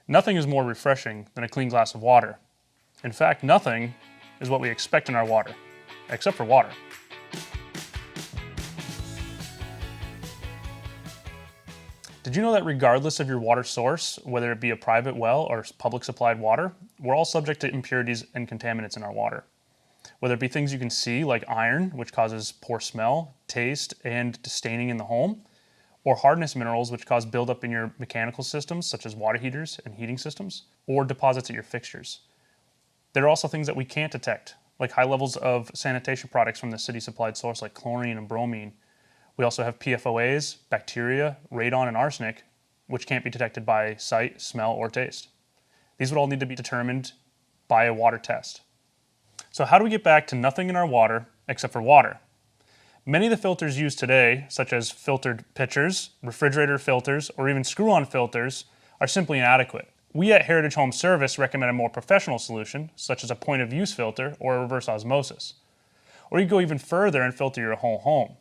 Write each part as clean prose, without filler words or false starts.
Nothing is more refreshing than a clean glass of water. In fact, nothing is what we expect in our water, except for water. Did you know that regardless of your water source, whether it be a private well or public supplied water, we're all subject to impurities and contaminants in our water? Whether it be things you can see like iron, which causes poor smell, taste, and staining in the home, or hardness minerals, which cause buildup in your mechanical systems, such as water heaters and heating systems, or deposits at your fixtures. There are also things that we can't detect, like high levels of sanitation products from the city-supplied source like chlorine and bromine. We also have PFOAs, bacteria, radon, and arsenic, which can't be detected by sight, smell, or taste. These would all need to be determined by a water test. So how do we get back to nothing in our water except for water? Many of the filters used today, such as filtered pitchers, refrigerator filters, or even screw-on filters, are simply inadequate. We at Heritage Home Service recommend a more professional solution, such as a point-of-use filter or a reverse osmosis. Or you go even further and filter your whole home.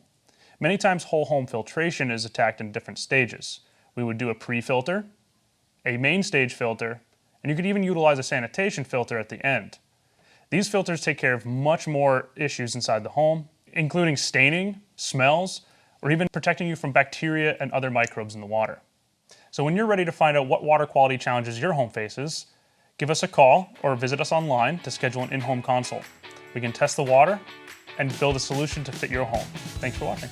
Many times whole home filtration is attacked in different stages. We would do a pre-filter, a main stage filter, and you could even utilize a sanitation filter at the end. These filters take care of much more issues inside the home, including staining, smells, or even protecting you from bacteria and other microbes in the water. So when you're ready to find out what water quality challenges your home faces, give us a call or visit us online to schedule an in-home consult. We can test the water and build a solution to fit your home. Thanks for watching.